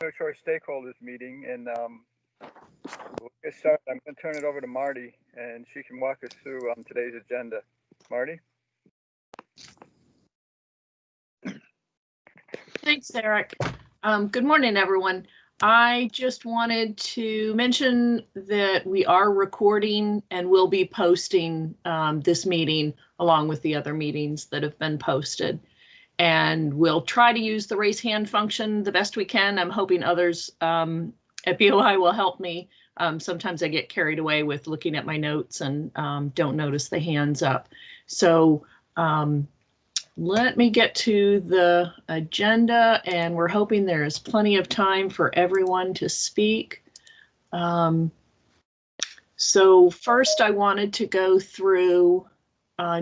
to our stakeholders meeting, and we'll get started. I'm going to turn it over to Marty, and she can walk us through today's agenda. Marty? Thanks, Eric. Good morning, everyone. I just wanted to mention that we are recording and will be posting this meeting along with the other meetings that have been posted. And we'll try to use the raise hand function the best we can. I'm hoping others at BOI will help me. Sometimes I get carried away with looking at my notes and don't notice the hands up. So let me get to the agenda, and we're hoping there is plenty of time for everyone to speak. So first I wanted to go through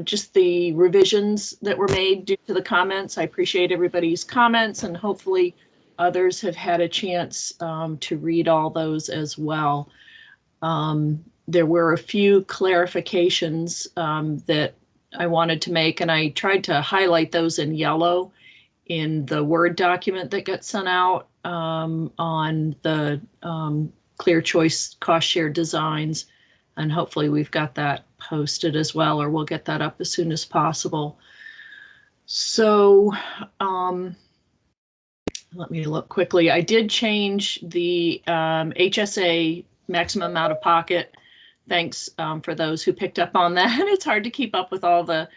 just the revisions that were made due to the comments. I appreciate everybody's comments, and hopefully others have had a chance to read all those as well. There were a few clarifications that I wanted to make, and I tried to highlight those in yellow in the Word document that got sent out on the Clear Choice cost share designs. And hopefully we've got that posted as well, or we'll get that up as soon as possible. So let me look quickly. I did change the HSA maximum out of pocket. Thanks for those who picked up on that. It's hard to keep up with all the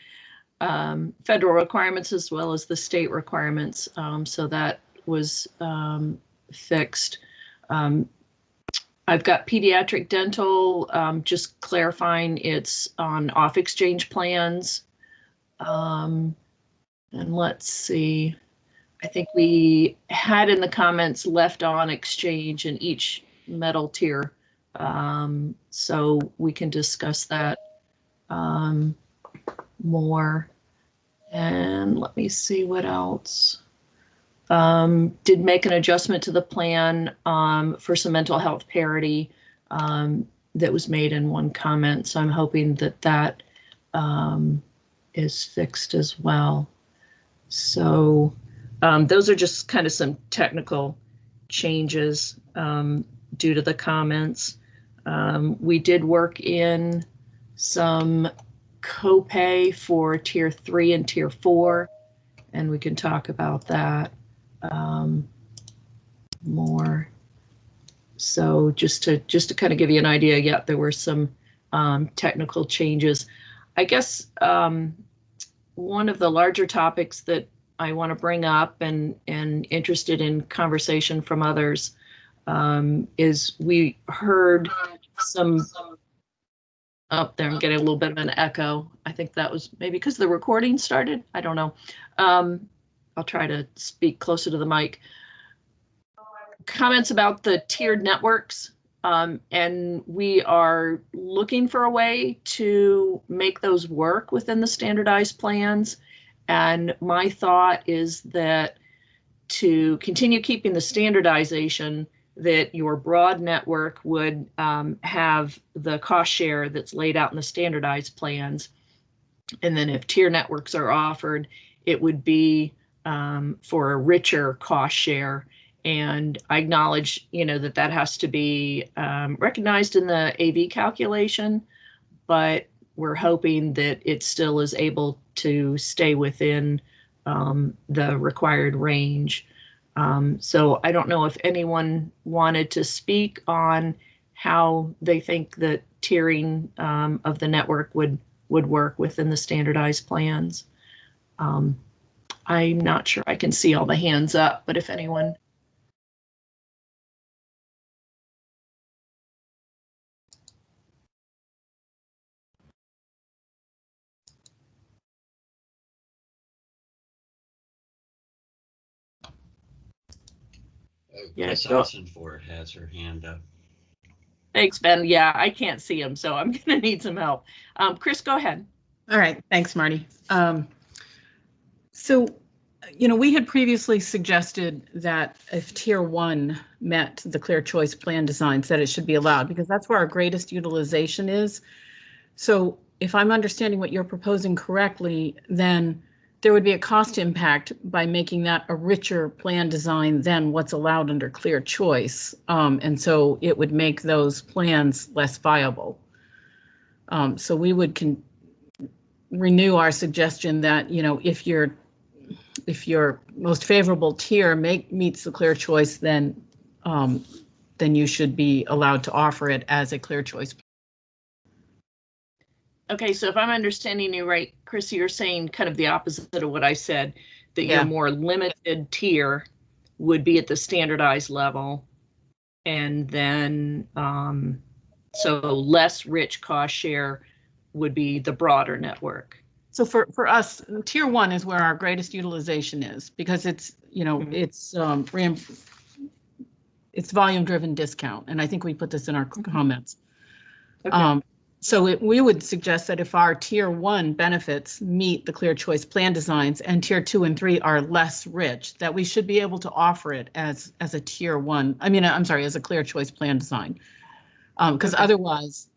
federal requirements as well as the state requirements. So that was fixed. I've got pediatric dental, just clarifying it's on off exchange plans. And let's see, I think we had in the comments left on exchange in each metal tier. So we can discuss that more. And let me see what else. Did make an adjustment to the plan for some mental health parity that was made in one comment. So I'm hoping that that is fixed as well. So those are just kind of some technical changes due to the comments. We did work in some copay for tier 3 and tier 4, and we can talk about that more. So just to kind of give you an idea, yeah, there were some technical changes. I guess one of the larger topics that I want to bring up and interested in conversation from others is we heard some up there. I'm getting a little bit of an echo. I think that was maybe because the recording started. I don't know. I'll try to speak closer to the mic. Comments about the tiered networks, and we are looking for a way to make those work within the standardized plans. And my thought is that to continue keeping the standardization, that your broad network would have the cost share that's laid out in the standardized plans. And then if tier networks are offered, it would be for a richer cost share. And I acknowledge, you know, that that has to be recognized in the AV calculation, but we're hoping that it still is able to stay within the required range. So I don't know if anyone wanted to speak on how they think that tiering of the network would work within the standardized plans. I'm not sure I can see all the hands up, but if anyone. Chris Ossenford has her hand up. Thanks, Ben. Yeah, I can't see him, so I'm going to need some help. Chris, go ahead. All right. Thanks, Marty. So, you know, we had previously suggested that if Tier 1 met the Clear Choice plan designs, that it should be allowed because that's where our greatest utilization is. So if I'm understanding what you're proposing correctly, then there would be a cost impact by making that a richer plan design than what's allowed under clear choice. And so it would make those plans less viable. So we would renew our suggestion that, you know, if your most favorable tier meets the clear choice, then you should be allowed to offer it as a clear choice. Okay, so if I'm understanding you right, Chrissy, you're saying kind of the opposite of what I said, that Yeah. your more limited tier would be at the standardized level, and then so less rich cost share would be the broader network. So for us, tier 1 is where our greatest utilization is, because it's, you know, it's volume driven discount. And I think we put this in our comments. Okay. So we would suggest that if our tier 1 benefits meet the clear choice plan designs and tier 2 and 3 are less rich, that we should be able to offer it as a tier 1. I mean, I'm sorry, as a clear choice plan design. Because otherwise,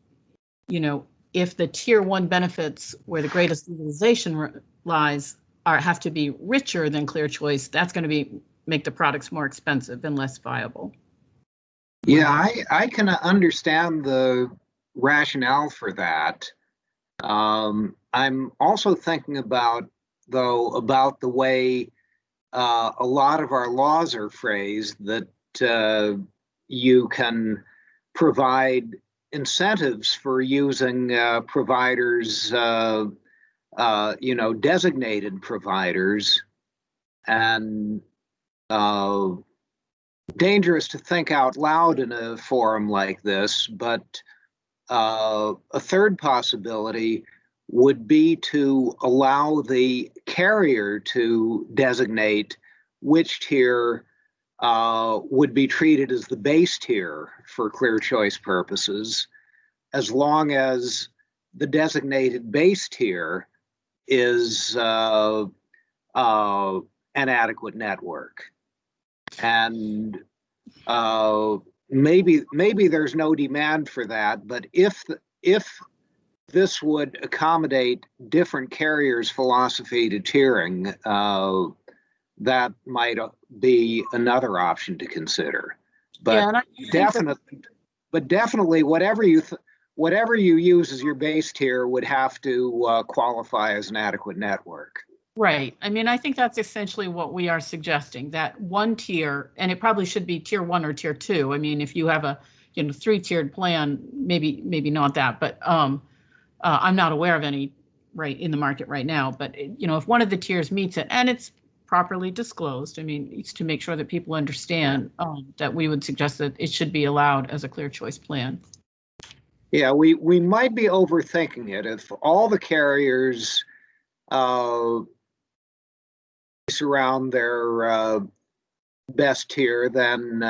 you know, if the tier 1 benefits where the greatest utilization lies have to be richer than clear choice, that's going to make the products more expensive and less viable. Yeah, I can understand the rationale for that. I'm also thinking about the way a lot of our laws are phrased, that you can provide incentives for using providers, you know, designated providers, and dangerous to think out loud in a forum like this, but a third possibility would be to allow the carrier to designate which tier would be treated as the base tier for clear choice purposes, as long as the designated base tier is an adequate network. And maybe there's no demand for that, but if this would accommodate different carriers' philosophy to tiering, that might be another option to consider. But yeah, definitely, whatever you use as your base tier would have to qualify as an adequate network. Right. I mean, I think that's essentially what we are suggesting, that one tier, and it probably should be tier 1 or tier 2. I mean, if you have a 3-tiered plan, maybe not that, but I'm not aware of any right in the market right now. But if one of the tiers meets it and it's properly disclosed, I mean, it's to make sure that people understand that we would suggest that it should be allowed as a clear choice plan. Yeah, we might be overthinking it. If all the carriers around their best tier, then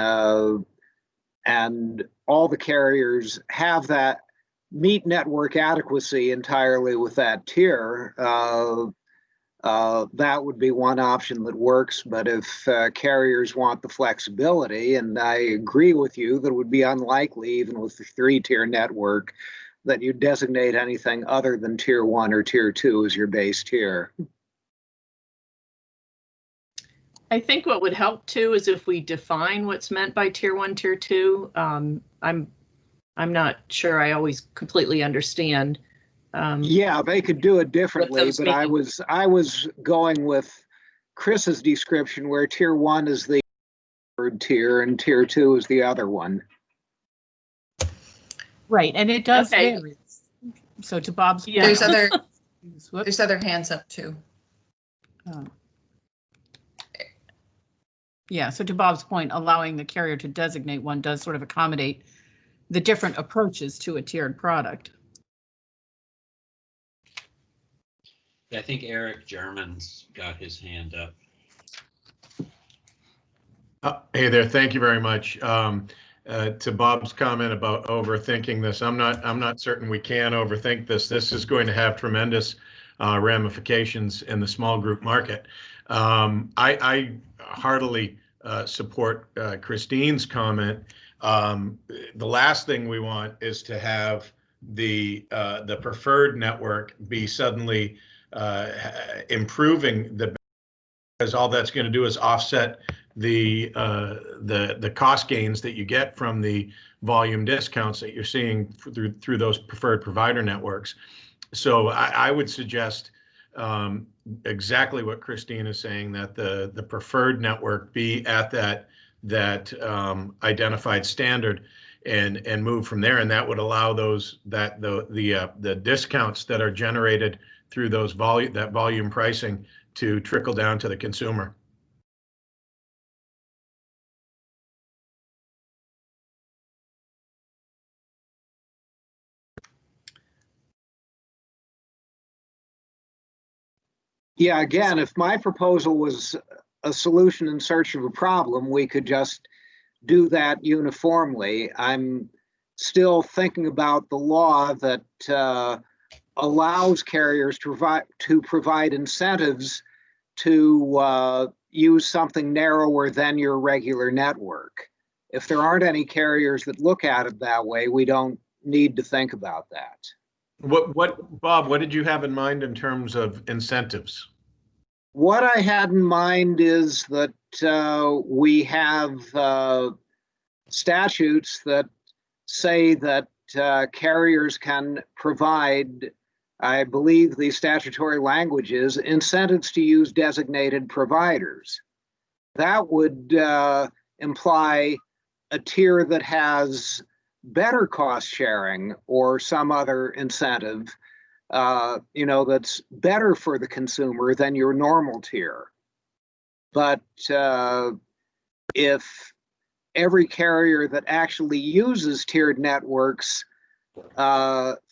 and all the carriers have that meet network adequacy entirely with that tier, that would be one option that works. But if carriers want the flexibility, and I agree with you that it would be unlikely, even with the 3-tier network, that you designate anything other than tier 1 or tier 2 as your base tier. I think what would help too is if we define what's meant by tier 1, tier 2. I'm not sure I always completely understand. Yeah, they could do it differently, but I was going with Chris's description, where tier 1 is the third tier and tier 2 is the other one. Right, and it does vary. So to Bob's point, there's other hands up too. Yeah, so to Bob's point, allowing the carrier to designate one does sort of accommodate the different approaches to a tiered product. I think Eric German's got his hand up. Hey there, thank you very much. To Bob's comment about overthinking this, I'm not certain we can overthink this. This is going to have tremendous ramifications in the small group market. I heartily support Christine's comment. The last thing we want is to have the preferred network be suddenly improving because all that's going to do is offset the cost gains that you get from the volume discounts that you're seeing through those preferred provider networks. So I would suggest exactly what Christine is saying, that the preferred network be at that identified standard and move from there, and that would allow the discounts that are generated through that volume pricing to trickle down to the consumer. Yeah, again, if my proposal was a solution in search of a problem, we could just do that uniformly. I'm still thinking about the law that allows carriers to provide incentives to use something narrower than your regular network. If there aren't any carriers that look at it that way, we don't need to think about that. Bob, what did you have in mind in terms of incentives? What I had in mind is that we have statutes that say that carriers can provide, I believe the statutory language is, incentives to use designated providers. That would imply a tier that has better cost sharing or some other incentive, that's better for the consumer than your normal tier. But if every carrier that actually uses tiered networks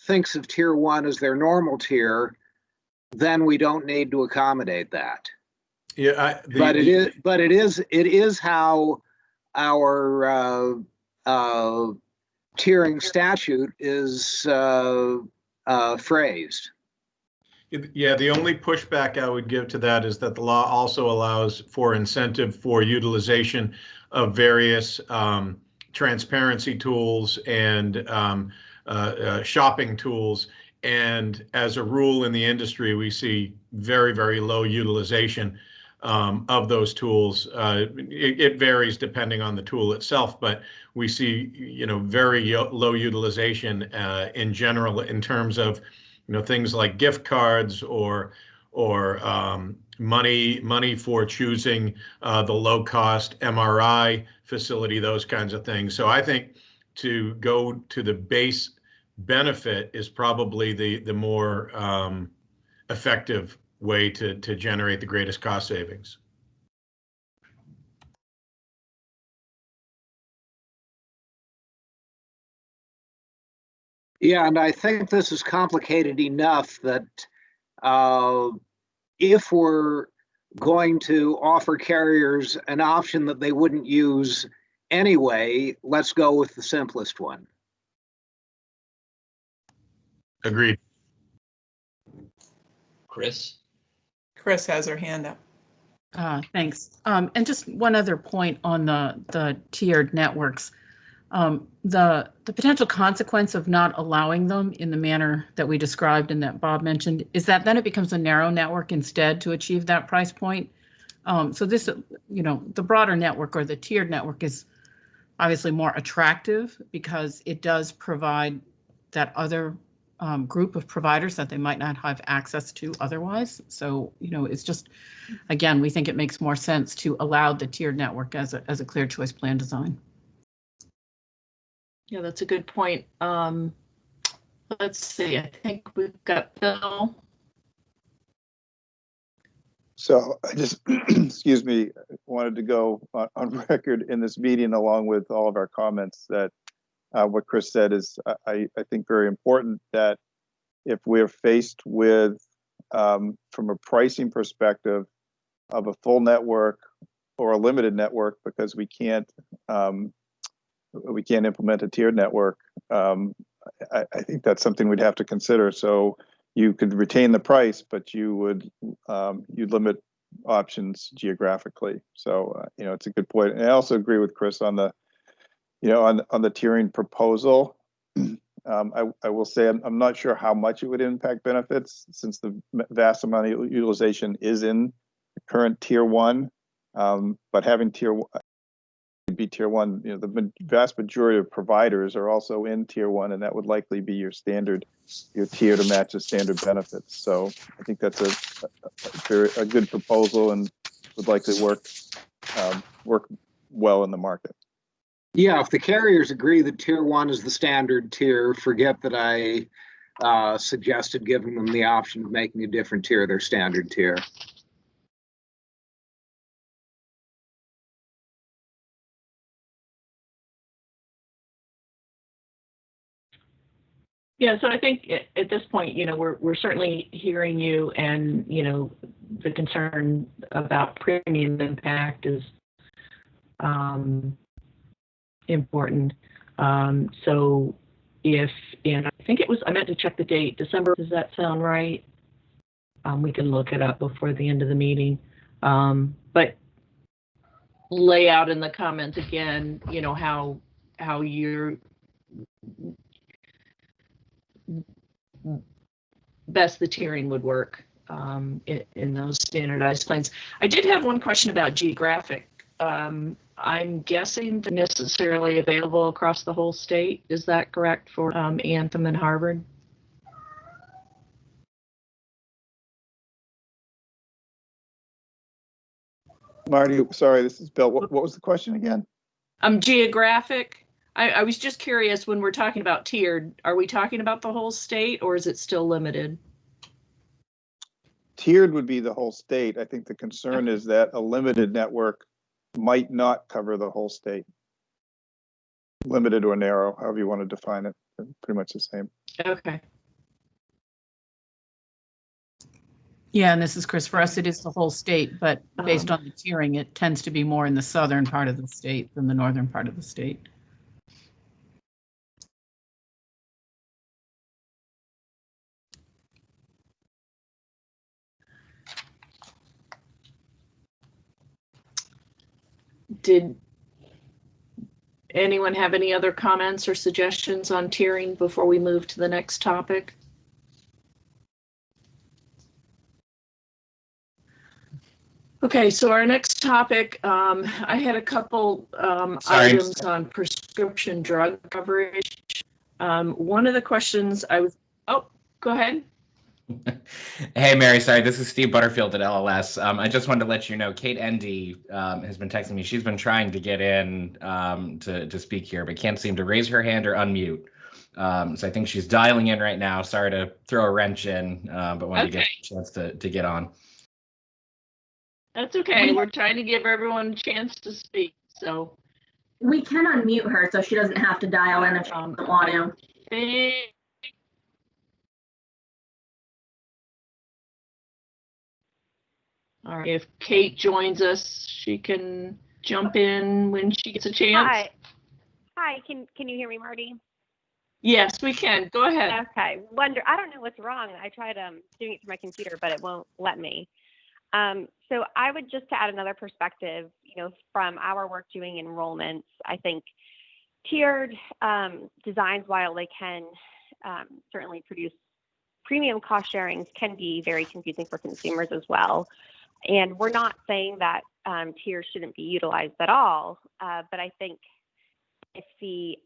thinks of tier 1 as their normal tier, then we don't need to accommodate that. Yeah, it is how our tiering statute is phrased. Yeah, the only pushback I would give to that is that the law also allows for incentive for utilization of various transparency tools and shopping tools. And as a rule in the industry, we see very, very low utilization of those tools. It varies depending on the tool itself, but we see, very low utilization in general in terms of, things like gift cards or money for choosing the low cost MRI facility, those kinds of things. So I think to go to the base benefit is probably the more effective way to generate the greatest cost savings. Yeah, and I think this is complicated enough that if we're going to offer carriers an option that they wouldn't use anyway, let's go with the simplest one. Agreed. Chris? Chris has her hand up. Thanks. And just one other point on the tiered networks. The potential consequence of not allowing them in the manner that we described and that Bob mentioned is that then it becomes a narrow network instead to achieve that price point. So this, the broader network or the tiered network is obviously more attractive because it does provide that other group of providers that they might not have access to otherwise. So, it's just, again, we think it makes more sense to allow the tiered network as a clear choice plan design. Yeah, that's a good point. Let's see, I think we've got Bill. So I just, excuse me, wanted to go on record in this meeting along with all of our comments that what Chris said is, I think, very important, that if we're faced with, from a pricing perspective of a full network or a limited network, because we can't implement a tiered network, I think that's something we'd have to consider. So you could retain the price, but you'd limit options geographically. So it's a good point. And I also agree with Chris on the on the tiering proposal. I will say I'm not sure how much it would impact benefits since the vast amount of utilization is in the current tier one. But having tier one, the vast majority of providers are also in tier one, and that would likely be your tier to match the standard benefits. So I think that's a good proposal and would likely work well in the market. Yeah, if the carriers agree that tier one is the standard tier, forget that I suggested giving them the option of making a different tier their standard tier. Yeah, so I think at this point, we're certainly hearing you, and the concern about premium impact is important. So and I think I meant to check the date, December, does that sound right? We can look it up before the end of the meeting. But lay out in the comments again, how you're best the tiering would work in those standardized plans. I did have one question about geographic. I'm guessing they're necessarily available across the whole state. Is that correct for Anthem and Harvard? Marty, sorry, this is Bill. What was the question again? Geographic. I was just curious, when we're talking about tiered, are we talking about the whole state or is it still limited? Tiered would be the whole state. I think the concern is that a limited network might not cover the whole state. Limited or narrow, however you want to define it, pretty much the same. Okay. Yeah, and this is Chris. For us, it is the whole state, but based on the tiering, it tends to be more in the southern part of the state than the northern part of the state. Did anyone have any other comments or suggestions on tiering before we move to the next topic? Okay, so our next topic, I had a couple items on prescription drug coverage. One of the questions oh, go ahead. Hey, Mary, sorry, this is Steve Butterfield at LLS. I just wanted to let you know, Kate Endy has been texting me. She's been trying to get in to speak here, but can't seem to raise her hand or unmute. So I think she's dialing in right now. Sorry to throw a wrench in, but wanted to get a chance to get on. That's okay. We're trying to give everyone a chance to speak. So we can unmute her so she doesn't have to dial in if she doesn't want to. All right. If Kate joins us, she can jump in when she gets a chance. Hi. Can you hear me, Marty? Yes, we can. Go ahead. Okay. I don't know what's wrong. I tried doing it through my computer, but it won't let me. So I would just to add another perspective, from our work doing enrollments, I think tiered designs, while they can certainly produce premium cost sharings, can be very confusing for consumers as well. And we're not saying that tiers shouldn't be utilized at all, but I think if the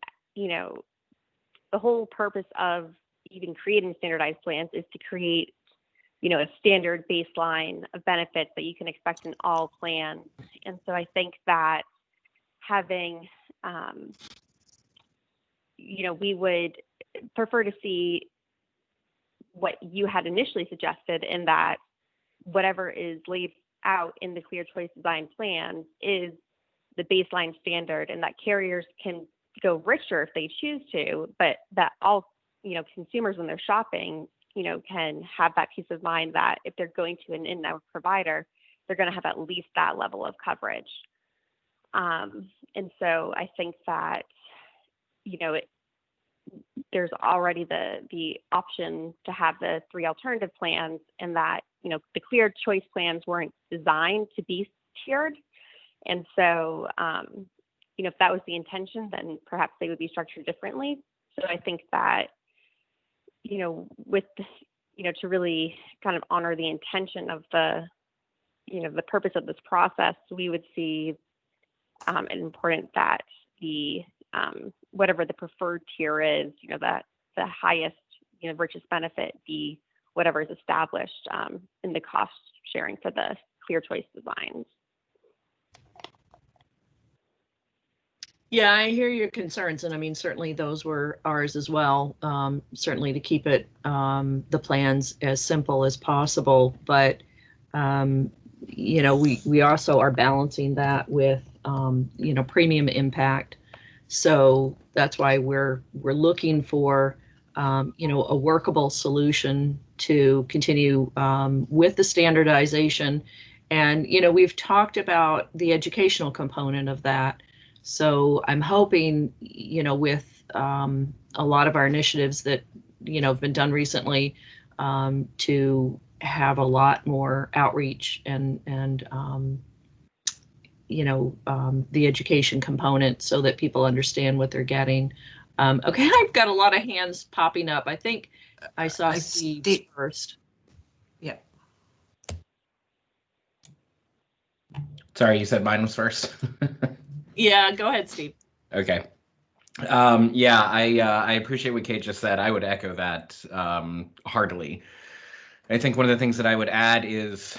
whole purpose of even creating standardized plans is to create a standard baseline of benefits that you can expect in all plans. And so I think that having, we would prefer to see what you had initially suggested, in that whatever is laid out in the Clear Choice Design Plan is the baseline standard, and that carriers can go richer if they choose to, but that all, consumers when they're shopping, can have that peace of mind that if they're going to an in-network provider, they're going to have at least that level of coverage. And so I think that, there's already the option to have the 3 alternative plans, and that, the Clear Choice plans weren't designed to be tiered. And so, if that was the intention, then perhaps they would be structured differently. So I think that with, to really kind of honor the intention of the, the purpose of this process, we would see it important that the, whatever the preferred tier is, that the highest, richest benefit be whatever is established in the cost sharing for the Clear Choice designs. Yeah, I hear your concerns, and I mean, certainly those were ours as well. Certainly to keep it the plans as simple as possible, but we also are balancing that with premium impact. So that's why we're looking for a workable solution to continue with the standardization. And we've talked about the educational component of that. So I'm hoping, with a lot of our initiatives that, have been done recently, to have a lot more outreach and the education component so that people understand what they're getting. Okay, I've got a lot of hands popping up. I think I saw Steve first. Yeah. Sorry, you said mine was first. Yeah, go ahead, Steve. Okay. I appreciate what Kate just said. I would echo that heartily. I think one of the things that I would add is,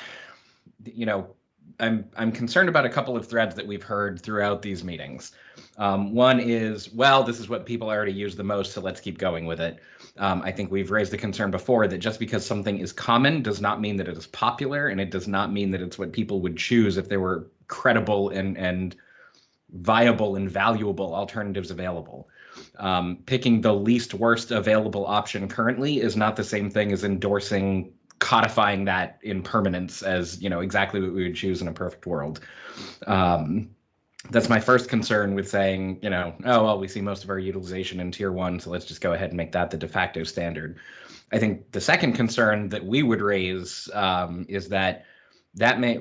I'm concerned about a couple of threads that we've heard throughout these meetings. One is, well, this is what people already use the most, so let's keep going with it. I think we've raised the concern before that just because something is common does not mean that it is popular, and it does not mean that it's what people would choose if there were credible and viable and valuable alternatives available. Picking the least worst available option currently is not the same thing as endorsing codifying that in permanence as exactly what we would choose in a perfect world. That's my first concern with saying, oh, well, we see most of our utilization in tier 1, so let's just go ahead and make that the de facto standard. I think the second concern that we would raise is that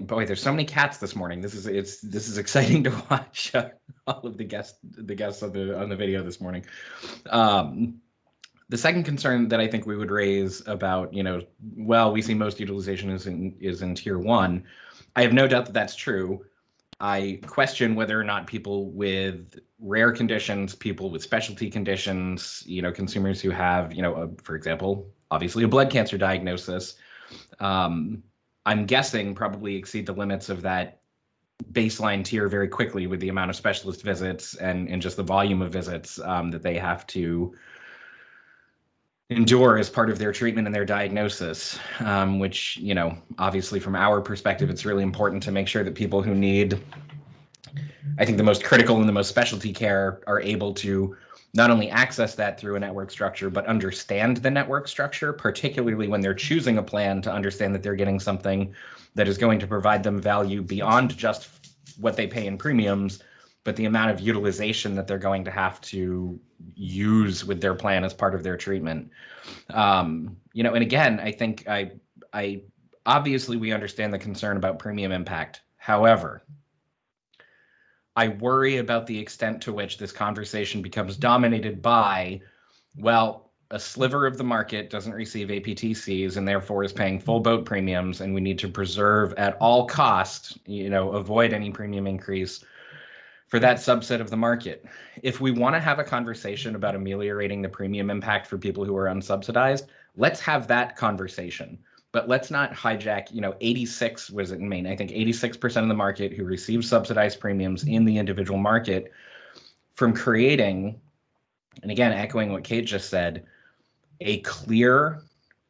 boy, there's so many cats this morning. This is exciting to watch all of the guests on the video this morning. The second concern that I think we would raise about, well, we see most utilization is in tier 1. I have no doubt that that's true. I question whether or not people with rare conditions, people with specialty conditions, consumers who have, for example, obviously a blood cancer diagnosis, I'm guessing probably exceed the limits of that baseline tier very quickly with the amount of specialist visits and just the volume of visits that they have to endure as part of their treatment and their diagnosis, which, obviously from our perspective, it's really important to make sure that people who need, I think, the most critical and the most specialty care are able to not only access that through a network structure, but understand the network structure, particularly when they're choosing a plan, to understand that they're getting something that is going to provide them value beyond just what they pay in premiums, but the amount of utilization that they're going to have to use with their plan as part of their treatment. And again, I think I obviously we understand the concern about premium impact. However, I worry about the extent to which this conversation becomes dominated by, well, a sliver of the market doesn't receive APTCs and therefore is paying full boat premiums, and we need to preserve at all costs, avoid any premium increase for that subset of the market. If we want to have a conversation about ameliorating the premium impact for people who are unsubsidized, let's have that conversation. But let's not hijack, 86 was it in Maine? I think 86% of the market who receives subsidized premiums in the individual market from creating, and again, echoing what Kate just said, a clear,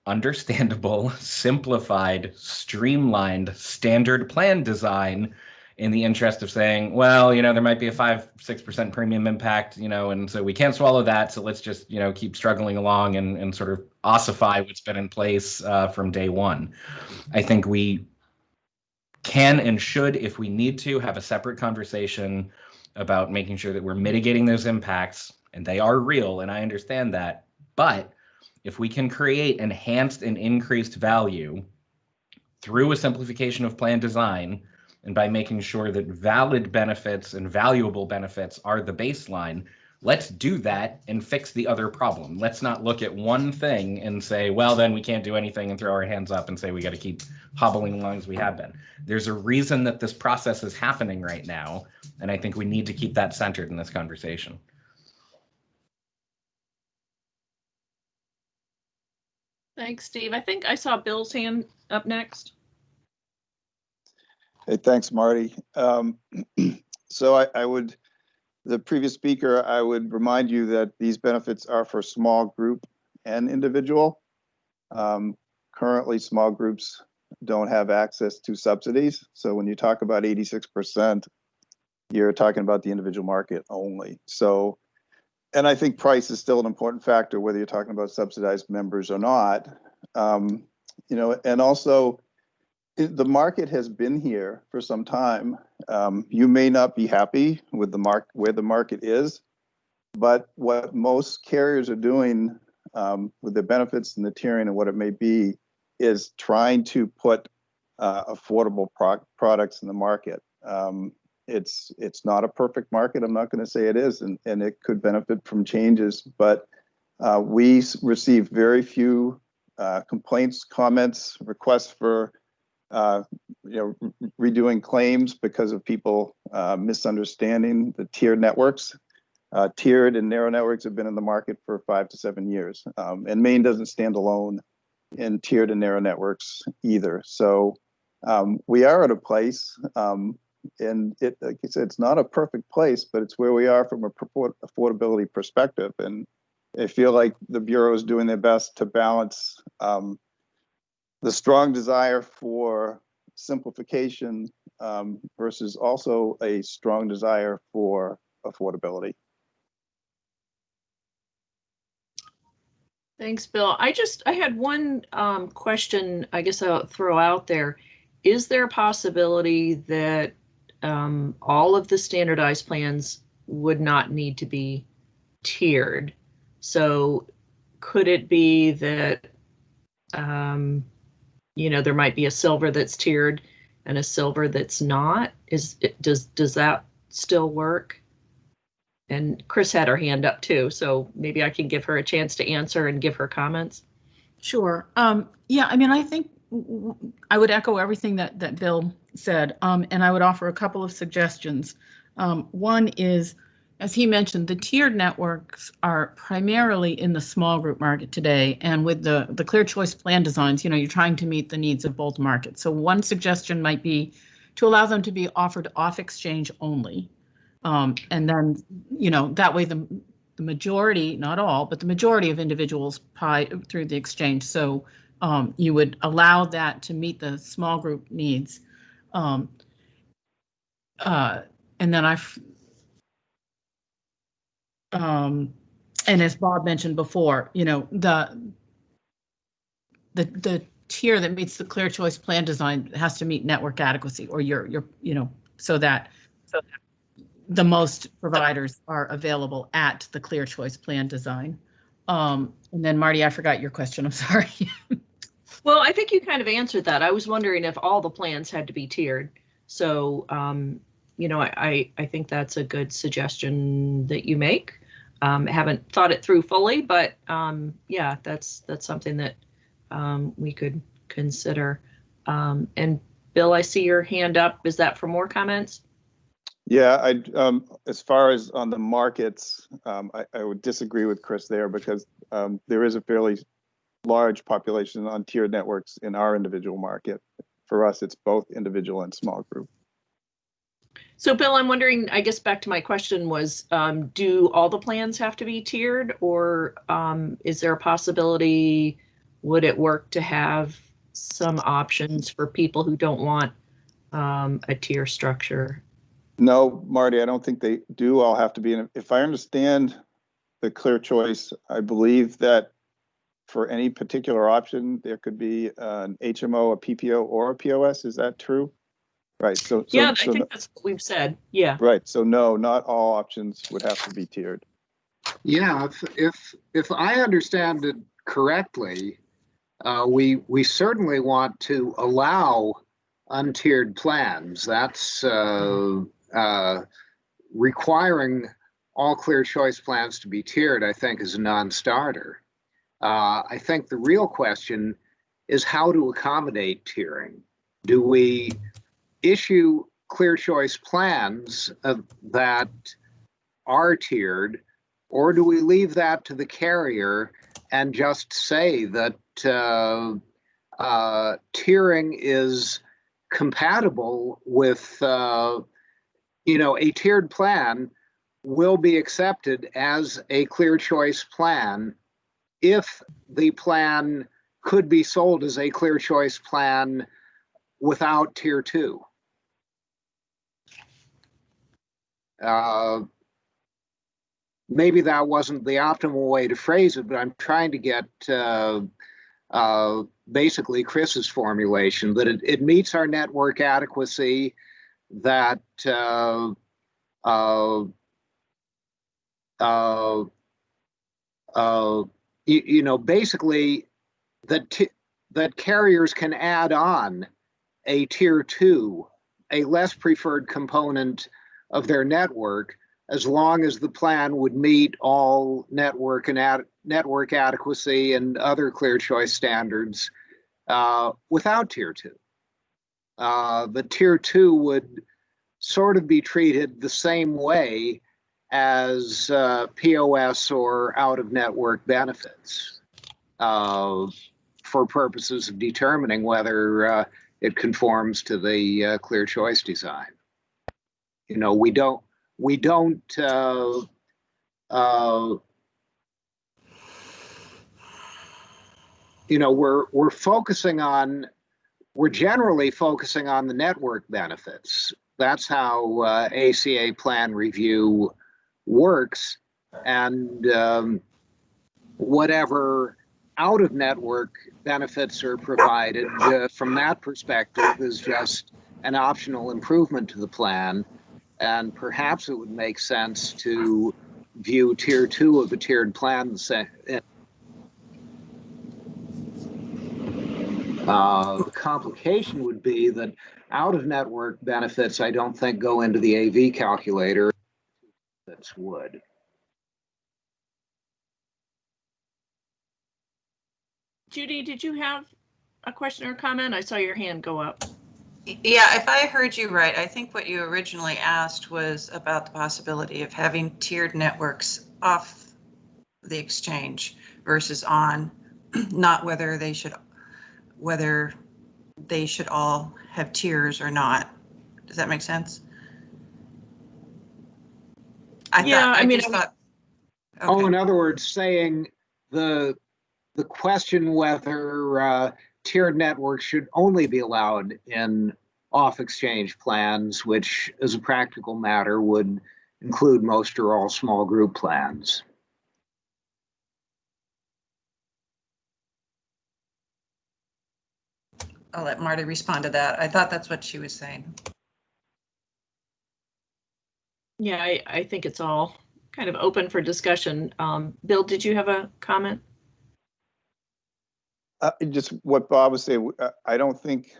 understandable, simplified, streamlined, standard plan design in the interest of saying, well, there might be a 5-6% premium impact, and so we can't swallow that. So let's just, keep struggling along and sort of ossify what's been in place from day one. I think we can and should, if we need to, have a separate conversation about making sure that we're mitigating those impacts, and they are real, and I understand that. But if we can create enhanced and increased value through a simplification of plan design, and by making sure that valid benefits and valuable benefits are the baseline, Let's do that and fix the other problem. Let's not look at one thing and say, well, then we can't do anything and throw our hands up and say we got to keep hobbling along as we have been. There's a reason that this process is happening right now, and I think we need to keep that centered in this conversation. Thanks, Steve. I think I saw Bill's hand up next. Hey, thanks, Marty. So I would, the previous speaker, I would remind you that these benefits are for small group and individual. Currently, small groups don't have access to subsidies. So when you talk about 86%, you're talking about the individual market only. So, and I think price is still an important factor, whether you're talking about subsidized members or not. You know, and also the market has been here for some time. You may not be happy with the where the market is, but what most carriers are doing with the benefits and the tiering and what it may be is trying to put affordable products in the market. It's not a perfect market. I'm not going to say it is, and it could benefit from changes, but we receive very few complaints, comments, requests for redoing claims because of people misunderstanding the tiered networks. Tiered and narrow networks have been in the market for 5 to 7 years, and Maine doesn't stand alone in tiered and narrow networks either. So we are at a place, and like I said, it's not a perfect place, but it's where we are from a affordability perspective. And I feel like the Bureau is doing their best to balance the strong desire for simplification versus also a strong desire for affordability. Thanks, Bill. I had one question I guess I'll throw out there. Is there a possibility that all of the standardized plans would not need to be tiered? So could it be that, there might be a silver that's tiered and a silver that's not? Does that still work? And Chris had her hand up too, so maybe I can give her a chance to answer and give her comments. Sure. Yeah, I mean, I think I would echo everything that Bill said, and I would offer a couple of suggestions. One is, as he mentioned, the tiered networks are primarily in the small group market today, and with the clear choice plan designs, you're trying to meet the needs of both markets. So one suggestion might be to allow them to be offered off exchange only. And then, that way the majority, not all, but the majority of individuals pay through the exchange. So you would allow that to meet the small group needs. And then and as Bob mentioned before, the tier that meets the clear choice plan design has to meet network adequacy, or so that the most providers are available at the clear choice plan design. And then Marty, I forgot your question. I'm sorry. Well, I think you kind of answered that. I was wondering if all the plans had to be tiered. So, I think that's a good suggestion that you make. Haven't thought it through fully, but yeah, that's something that we could consider. And Bill, I see your hand up. Is that for more comments? Yeah, as far as on the markets, I would disagree with Chris there, because there is a fairly large population on tiered networks in our individual market. For us, it's both individual and small group. So Bill, I'm wondering, I guess back to my question was, do all the plans have to be tiered, or is there a possibility, would it work to have some options for people who don't want a tier structure? No, Marty, I don't think they do all have to be. If I understand the clear choice, I believe that for any particular option, there could be an HMO, a PPO, or a POS. Is that true? Right. So yeah, I think that's what we've said. Yeah. Right. So no, not all options would have to be tiered. Yeah, if I understand it correctly, we certainly want to allow untiered plans. That's requiring all clear choice plans to be tiered, I think, is a non-starter. I think the real question is how to accommodate tiering. Do we issue clear choice plans that are tiered, or do we leave that to the carrier and just say that tiering is compatible with, a tiered plan will be accepted as a clear choice plan if the plan could be sold as a clear choice plan without tier 2. Maybe that wasn't the optimal way to phrase it, but I'm trying to get basically Chris's formulation, that it meets our network adequacy, that basically that carriers can add on a tier 2, a less preferred component of their network, as long as the plan would meet all network and network adequacy and other clear choice standards without tier 2. But tier 2 would sort of be treated the same way as POS or out-of-network benefits for purposes of determining whether it conforms to the clear choice design. We don't we're generally focusing on the network benefits. That's how ACA plan review works, and whatever out-of-network benefits are provided from that perspective is just an optional improvement to the plan, and perhaps it would make sense to view tier 2 of a tiered plan the same. The complication would be that out-of-network benefits, I don't think, go into the AV calculator. That would. Judy, did you have a question or comment? I saw your hand go up. Yeah, if I heard you right, I think what you originally asked was about the possibility of having tiered networks off the exchange versus on, not whether they should all have tiers or not. Does that make sense? Okay. Oh, in other words, saying the question whether tiered networks should only be allowed in off-exchange plans, which as a practical matter would include most or all small group plans. I'll let Marty respond to that. I thought that's what she was saying. Yeah, I think it's all kind of open for discussion. Bill, did you have a comment? Just what Bob was saying, I don't think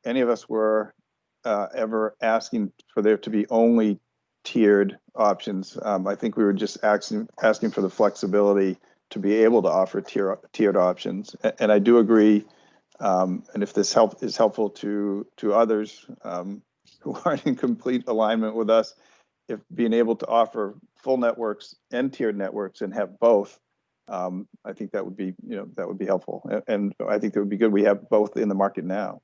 any of us were ever asking for there to be only tiered options. I think we were just asking for the flexibility to be able to offer tiered options. And I do agree, and if this is helpful to others who aren't in complete alignment with us, if being able to offer full networks and tiered networks and have both, I think that would be, that would be helpful. And I think that would be good. We have both in the market now.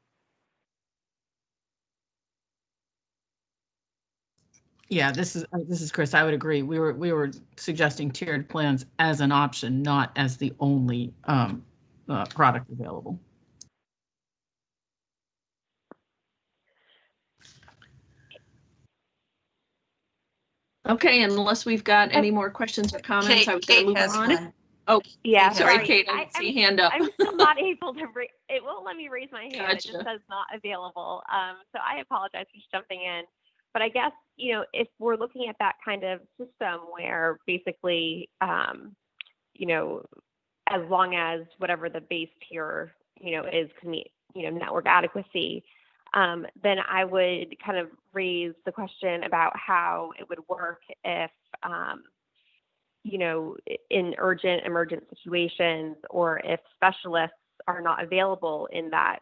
Yeah, this is Chris. I would agree. We were suggesting tiered plans as an option, not as the only product available. Okay, unless we've got any more questions or comments, I was going to move on. One. Oh, Yeah, sorry, Kate. I didn't see hand up. I'm still not able to. It won't let me raise my hand. Gotcha. It just says not available. So I apologize for just jumping in. But I guess, if we're looking at that kind of system where basically, as long as whatever the base tier, is, network adequacy, then I would kind of raise the question about how it would work if, you know, in urgent emergent situations, or if specialists are not available in that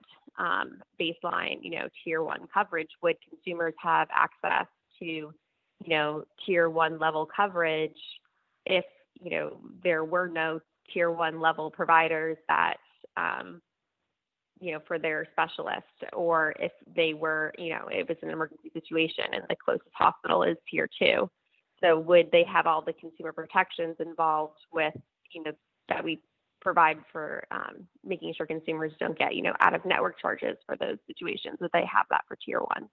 baseline, you know, tier 1 coverage, would consumers have access to, you know, tier 1 level coverage if, you know, there were no tier 1 level providers that, you know, for their specialist, or if they were, you know, it was an emergency situation and the closest hospital is tier 2. So would they have all the consumer protections involved with, you know, that we provide for making sure consumers don't get, you know, out of network charges for those situations? Would they have that for tier 1?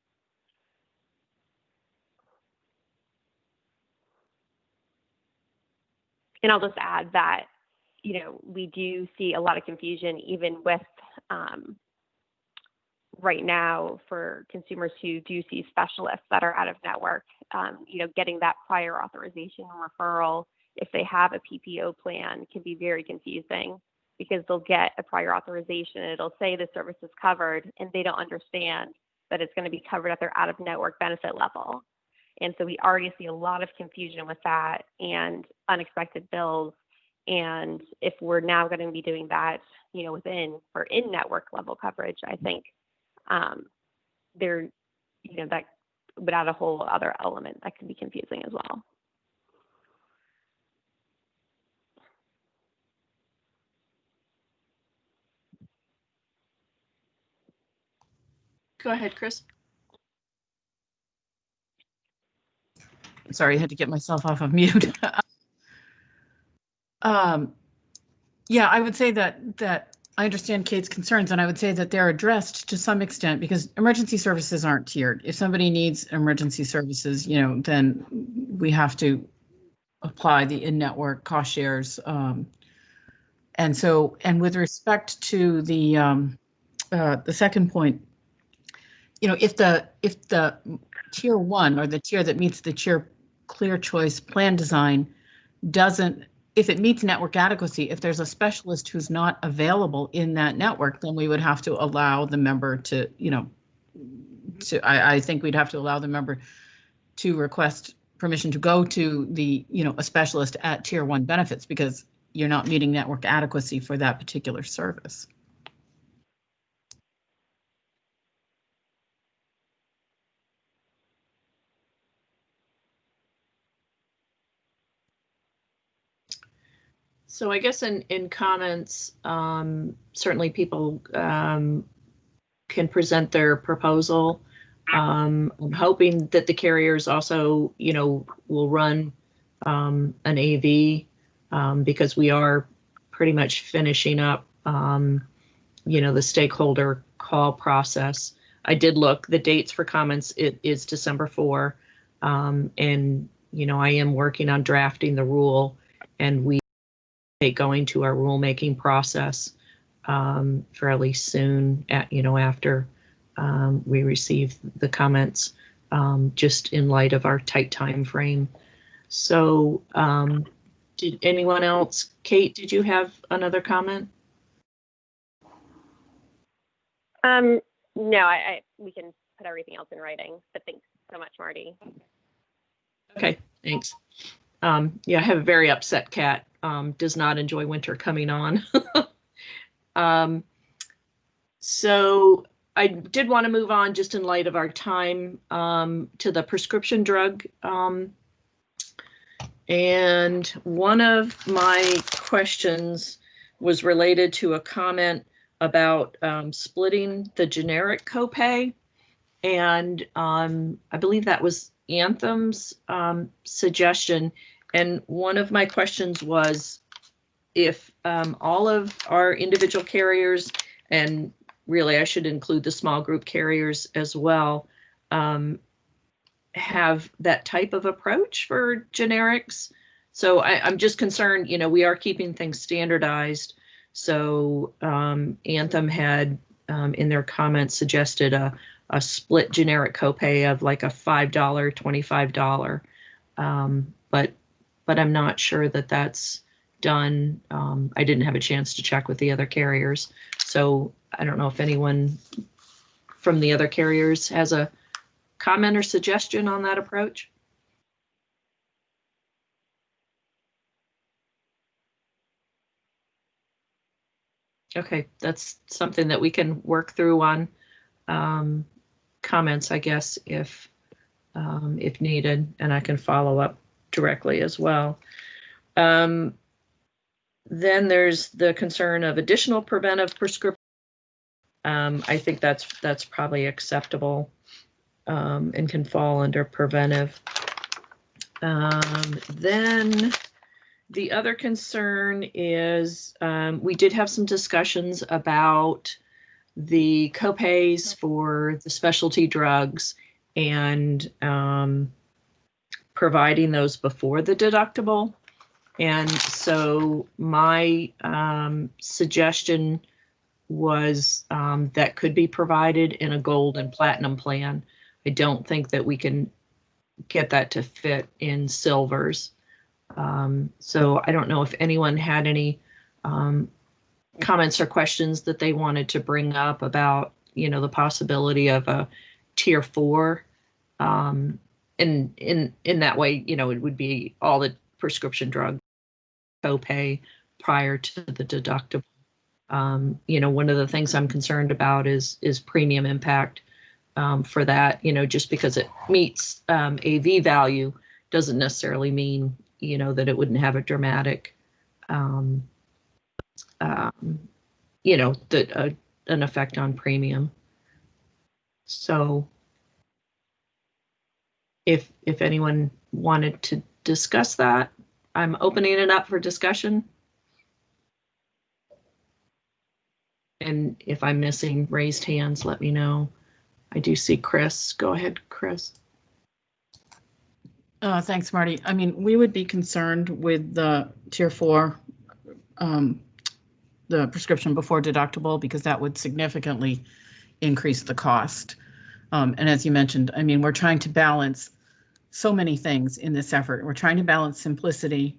And I'll just add that, you know, we do see a lot of confusion even with right now for consumers who do see specialists that are out of network, you know, getting that prior authorization or referral if they have a PPO plan can be very confusing, because they'll get a prior authorization and it'll say the service is covered, and they don't understand that it's going to be covered at their out of network benefit level. And so we already see a lot of confusion with that and unexpected bills. And if we're now going to be doing that, you know, for in-network level coverage, I think there, you know, that would add a whole other element that could be confusing as well. Go ahead, Chris. Sorry, I had to get myself off of mute. Yeah, I would say that I understand Kate's concerns, and I would say that they're addressed to some extent, because emergency services aren't tiered. If somebody needs emergency services, you know, then we have to apply the in-network cost shares. And so, and with respect to the second point, you know, if the tier 1, or the tier that meets the clear choice plan design, if it meets network adequacy, if there's a specialist who's not available in that network, then we would have to allow the member to, you know, I think we'd have to allow the member to request permission to go to the, you know, a specialist at tier 1 benefits, because you're not meeting network adequacy for that particular service. So I guess in comments, certainly people can present their proposal. I'm hoping that the carriers also, you know, will run an AV, because we are pretty much finishing up, you know, the stakeholder call process. I did look, the dates for comments, it is December 4. And, you know, I am working on drafting the rule, and we going to our rulemaking process fairly soon, you know, after we receive the comments, just in light of our tight time frame. So did anyone else? Kate, did you have another comment? No, we can put everything else in writing, but thanks so much, Marty. Okay, thanks. Yeah, I have a very upset cat, does not enjoy winter coming on. So I did want to move on, just in light of our time, to the prescription drug. And one of my questions was related to a comment about splitting the generic copay. And I believe that was Anthem's suggestion. And one of my questions was if all of our individual carriers, and really I should include the small group carriers as well, have that type of approach for generics. So I'm just concerned, you know, we are keeping things standardized. So Anthem had in their comments suggested a split generic copay of like a $5, $25. But I'm not sure that that's done. I didn't have a chance to check with the other carriers. So I don't know if anyone from the other carriers has a comment or suggestion on that approach? Okay, that's something that we can work through on comments, I guess, if needed, and I can follow up directly as well. Then there's the concern of additional preventive prescription. I think that's probably acceptable and can fall under preventive. Then the other concern is we did have some discussions about the copays for the specialty drugs and providing those before the deductible. And so my suggestion was that could be provided in a gold and platinum plan. I don't think that we can get that to fit in silvers. So I don't know if anyone had any comments or questions that they wanted to bring up about, you know, the possibility of a tier 4. And in that way, you know, it would be all the prescription drug copay prior to the deductible. You know, one of the things I'm concerned about is premium impact for that. You know, just because it meets AV value doesn't necessarily mean, you know, that it wouldn't have a dramatic, you know, an effect on premium. So if anyone wanted to discuss that, I'm opening it up for discussion. And if I'm missing raised hands, let me know. I do see Chris. Go ahead, Chris. Thanks, Marty. I mean, we would be concerned with the tier 4, the prescription before deductible, because that would significantly increase the cost. And as you mentioned, I mean, we're trying to balance so many things in this effort. We're trying to balance simplicity,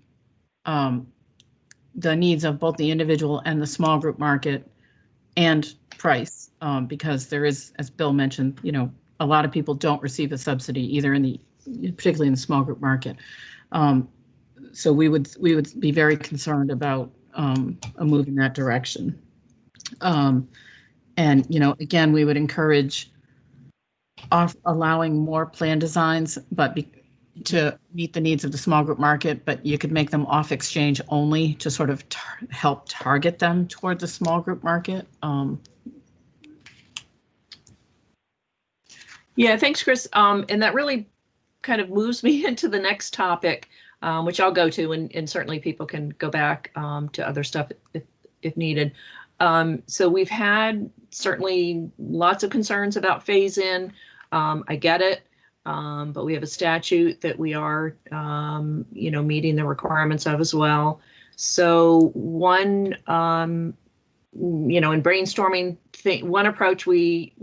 the needs of both the individual and the small group market, and price, because there is, as Bill mentioned, you know, a lot of people don't receive a subsidy either particularly in the small group market. So we would be very concerned about a move in that direction. And, you know, again, we would encourage allowing more plan designs, but to meet the needs of the small group market, but you could make them off exchange only to sort of help target them toward the small group market. Yeah, thanks, Chris. And that really kind of moves me into the next topic, which I'll go to, and certainly people can go back to other stuff if needed. So we've had certainly lots of concerns about phase in. I get it, but we have a statute that we are, you know, meeting the requirements of as well. So one, you know, in brainstorming, one approach we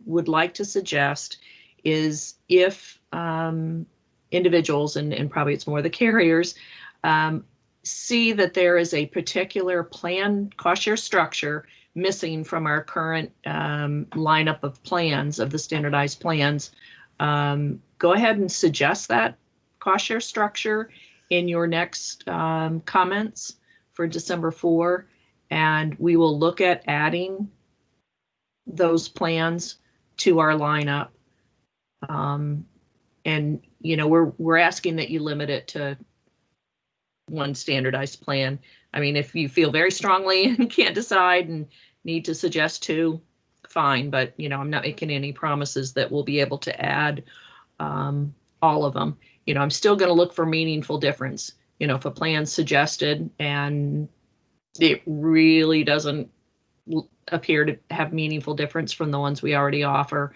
would like to suggest is if individuals, and probably it's more the carriers, see that there is a particular plan cost share structure missing from our current lineup of plans, of the standardized plans, go ahead and suggest that cost share structure in your next comments for December 4, and we will look at adding those plans to our lineup. And you know, we're asking that you limit it to one standardized plan. I mean, if you feel very strongly and can't decide and need to suggest 2, fine. But you know, I'm not making any promises that we'll be able to add all of them. You know, I'm still going to look for meaningful difference. You know, if a plan's suggested and it really doesn't appear to have meaningful difference from the ones we already offer,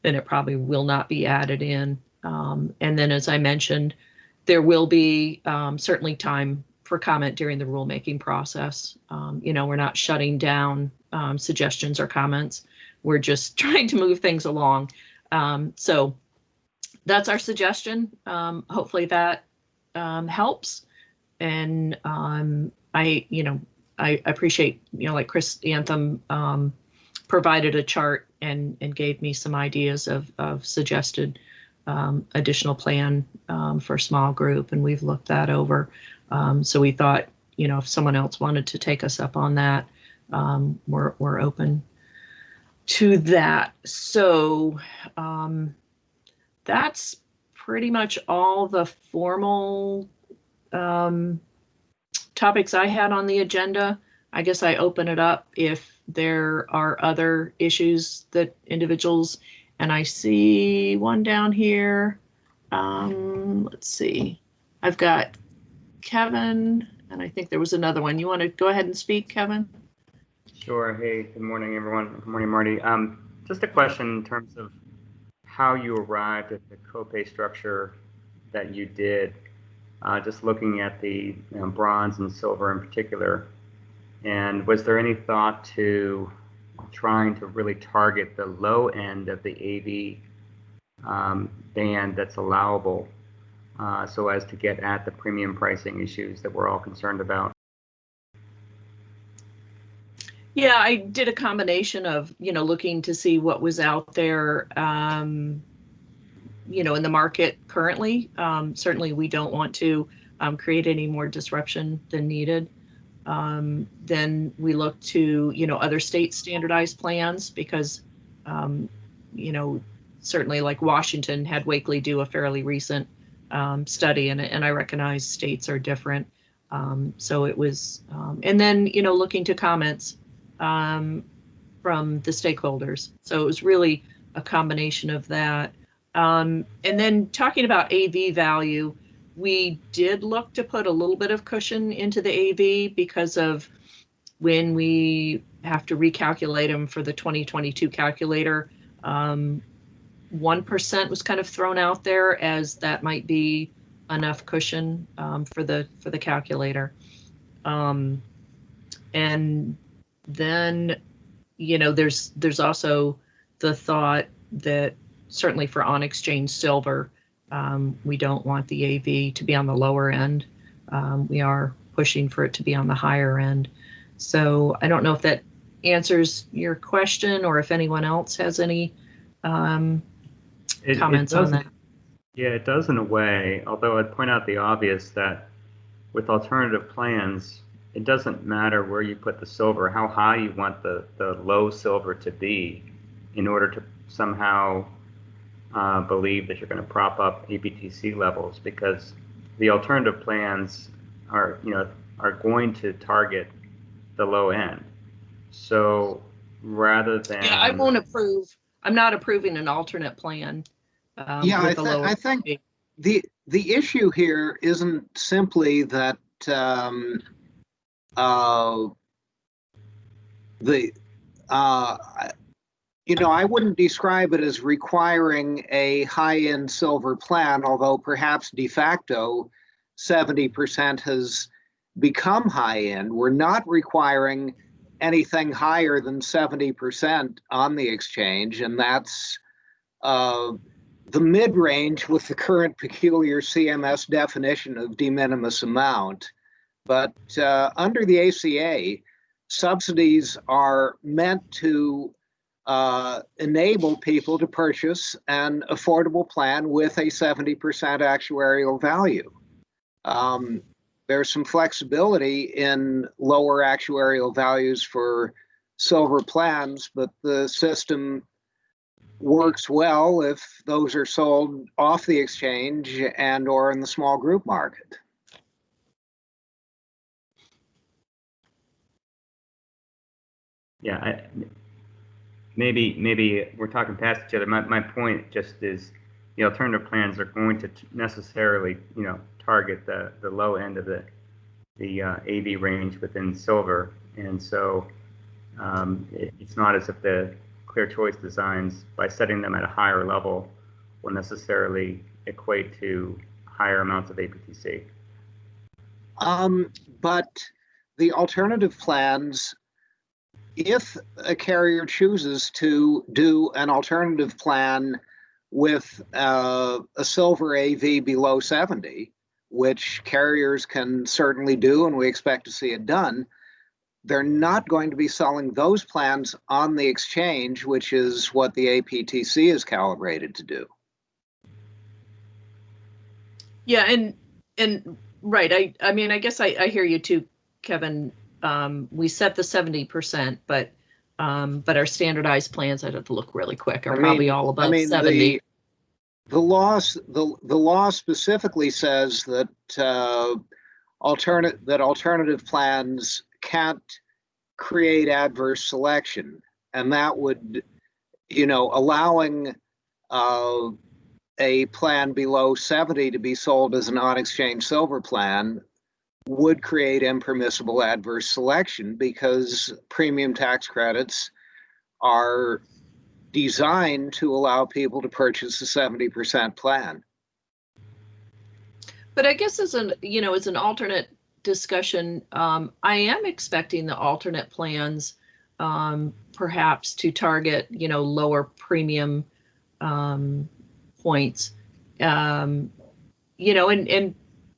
then it probably will not be added in. And then, as I mentioned, there will be certainly time for comment during the rulemaking process. You know, we're not shutting down suggestions or comments. We're just trying to move things along. So that's our suggestion. Hopefully that helps. And I appreciate, you know, like Chris Anthem provided a chart and gave me some ideas of suggested additional plan for a small group, and we've looked that over. So we thought, if someone else wanted to take us up on that, we're open to that. So that's pretty much all the formal topics I had on the agenda. I guess I open it up if there are other issues that individuals, and I see one down here. Let's see. I've got Kevin, and I think there was another one. You want to go ahead and speak, Kevin? Sure. Hey, good morning, everyone. Good morning, Marty. Just a question in terms of how you arrived at the copay structure that you did. Just looking at the bronze and silver in particular. And was there any thought to trying to really target the low end of the AV band that's allowable, so as to get at the premium pricing issues that we're all concerned about? Yeah, I did a combination of, looking to see what was out there, in the market currently. Certainly we don't want to create any more disruption than needed. Then we look to, other state standardized plans because, certainly like Washington had Wakely do a fairly recent study, and I recognize states are different. So it was, and then, looking to comments from the stakeholders. So it was really a combination of that. And then talking about AV value, we did look to put a little bit of cushion into the AV because of when we have to recalculate them for the 2022 calculator. 1% was kind of thrown out there as that might be enough cushion for the calculator. And then, there's also the thought that certainly for on-exchange silver, we don't want the AV to be on the lower end. We are pushing for it to be on the higher end. So I don't know if that answers your question or if anyone else has any comments on that. Yeah, it does in a way, although I'd point out the obvious that with alternative plans, it doesn't matter where you put the silver, how high you want the low silver to be in order to somehow believe that you're going to prop up APTC levels, because the alternative plans are going to target the low end. So rather than I'm not approving an alternate plan. I think the issue here isn't simply that I wouldn't describe it as requiring a high-end silver plan, although perhaps de facto 70% has become high-end. We're not requiring anything higher than 70% on the exchange, and that's the mid-range with the current peculiar CMS definition of de minimis amount. But under the ACA, subsidies are meant to enable people to purchase an affordable plan with a 70% actuarial value. There's some flexibility in lower actuarial values for silver plans, but the system works well if those are sold off the exchange and or in the small group market. Yeah, maybe we're talking past each other. My point just is the alternative plans are going to necessarily, target the low end of the AV range within silver, and so it's not as if the Clear Choice designs, by setting them at a higher level, will necessarily equate to higher amounts of APTC. But the alternative plans, if a carrier chooses to do an alternative plan with a silver AV below 70, which carriers can certainly do, and we expect to see it done, they're not going to be selling those plans on the exchange, which is what the APTC is calibrated to do. Yeah, and right. I mean, I guess I hear you too, Kevin. We set the 70%, but our standardized plans, I'd have to look really quick, are probably all above 70. The law specifically says that alternative plans can't create adverse selection, and that would, allowing a plan below 70 to be sold as a non-exchange silver plan would create impermissible adverse selection, because premium tax credits are designed to allow people to purchase a 70% plan. But I guess as an alternate discussion, I am expecting the alternate plans perhaps to target, lower premium points, and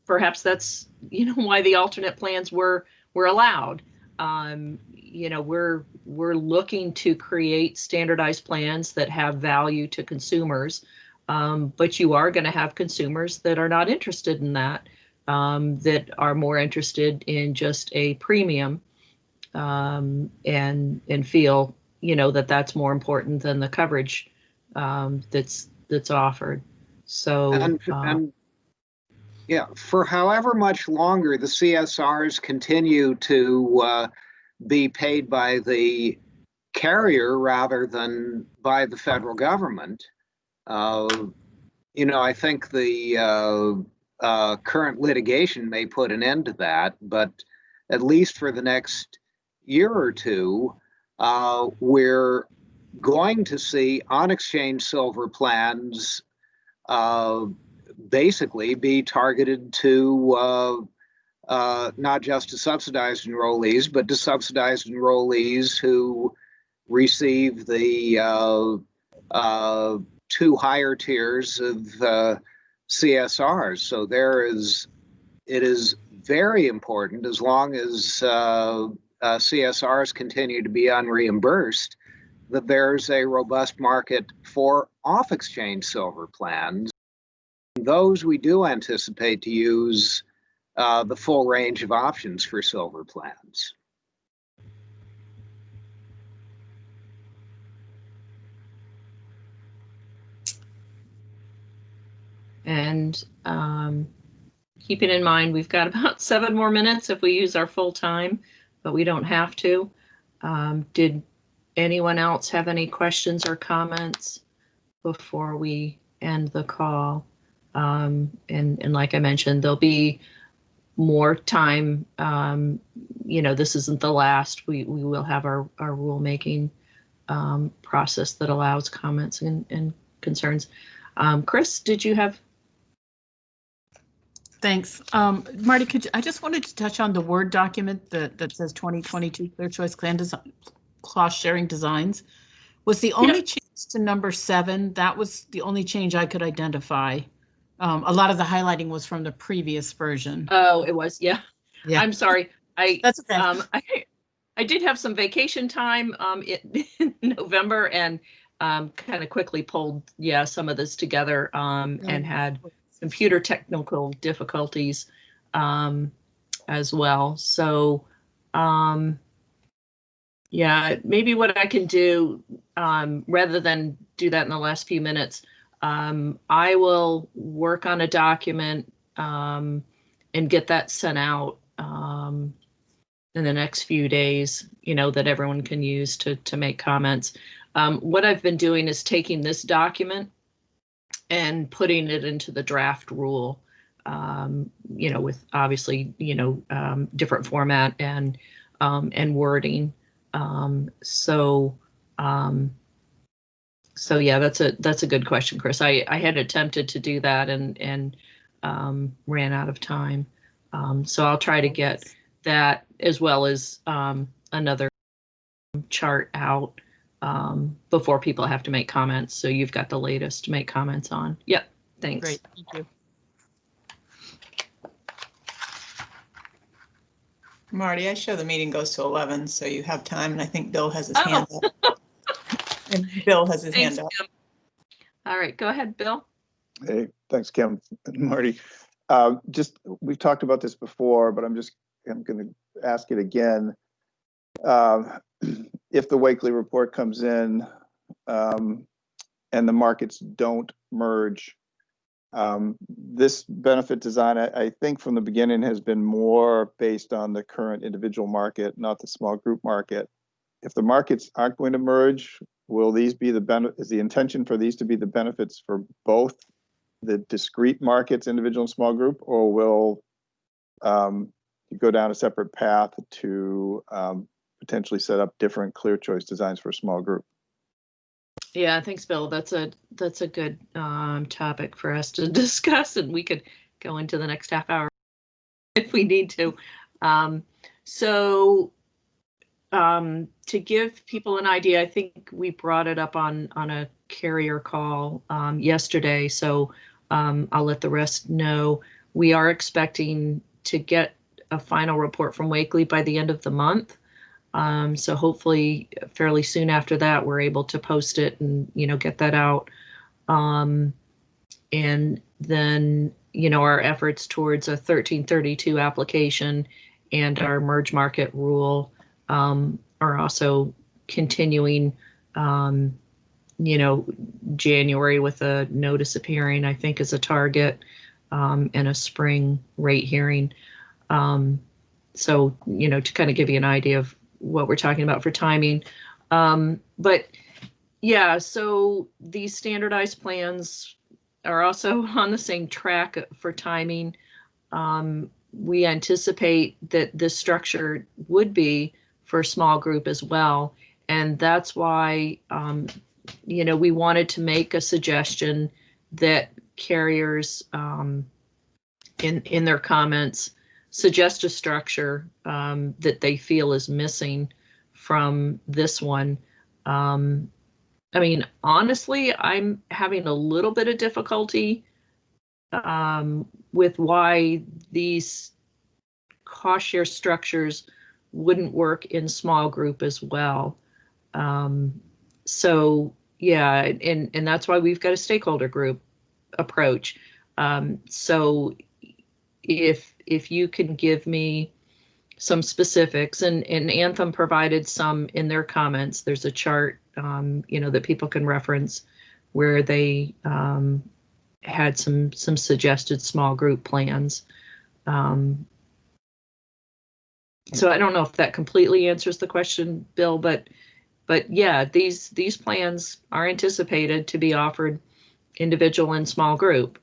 perhaps that's, why the alternate plans were allowed. We're looking to create standardized plans that have value to consumers, but you are going to have consumers that are not interested in that, that are more interested in just a premium, and feel, that's more important than the coverage that's offered. So yeah, for however much longer the CSRs continue to be paid by the carrier rather than by the federal government, I think the current litigation may put an end to that, but at least for the next year or two, we're going to see on-exchange silver plans basically be targeted to not just to subsidized enrollees, but to subsidized enrollees who receive the two higher tiers of CSRs. So it is very important, as long as CSRs continue to be unreimbursed, that there's a robust market for off-exchange silver plans. Those we do anticipate to use the full range of options for silver plans. And keeping in mind, we've got about 7 more minutes if we use our full time, but we don't have to. Did anyone else have any questions or comments before we end the call? And like I mentioned, there'll be more time. This isn't the last. We will have our rulemaking process that allows comments and concerns. Chris, did you have? Thanks. Marty, I just wanted to touch on the Word document that says 2022 Clear Choice Cost Sharing Designs. Was the only change to number 7? That was the only change I could identify. A lot of the highlighting was from the previous version. Oh, it was, yeah. I'm sorry. That's okay. I did have some vacation time in November, and kind of quickly pulled some of this together, and had computer technical difficulties as well. So maybe what I can do, rather than do that in the last few minutes, I will work on a document and get that sent out in the next few days, that everyone can use to make comments. What I've been doing is taking this document and putting it into the draft rule, with obviously, different format and wording. So yeah, that's a good question, Chris. I had attempted to do that and ran out of time. So I'll try to get that, as well as another chart out before people have to make comments. So you've got the latest to make comments on. Yep, thanks. Great, thank you. Marty, I show the meeting goes to 11, so you have time, and I think Bill has his hand up. And Bill has his Thanks, hand up. Kim. All right, go ahead, Bill. Hey, thanks, Kim and Marty. We've talked about this before, but I'm going to ask it again. If the Wakely report comes in and the markets don't merge, this benefit design, I think from the beginning has been more based on the current individual market, not the small group market. If the markets aren't going to merge, will these be is the intention for these to be the benefits for both the discrete markets, individual and small group, or will you go down a separate path to potentially set up different clear choice designs for a small group? Yeah, thanks, Bill. That's a good topic for us to discuss, and we could go into the next half hour if we need to. To give people an idea, I think we brought it up on a carrier call yesterday, so I'll let the rest know. We are expecting to get a final report from Wakely by the end of the month. So hopefully fairly soon after that, we're able to post it and, get that out. And then, our efforts towards a 1332 application and our merge market rule are also continuing, January with a notice of hearing, I think, is a target, and a spring rate hearing. So, to kind of give you an idea of what we're talking about for timing. But yeah, so these standardized plans are also on the same track for timing. We anticipate that this structure would be for small group as well. And that's why, we wanted to make a suggestion that carriers in their comments suggest a structure that they feel is missing from this one. I mean, honestly, I'm having a little bit of difficulty with why these cost share structures wouldn't work in small group as well. So yeah, and that's why we've got a stakeholder group approach. So if you can give me some specifics, and Anthem provided some in their comments. There's a chart, that people can reference where they had some suggested small group plans. So I don't know if that completely answers the question, Bill, but yeah, these plans are anticipated to be offered individual and small group.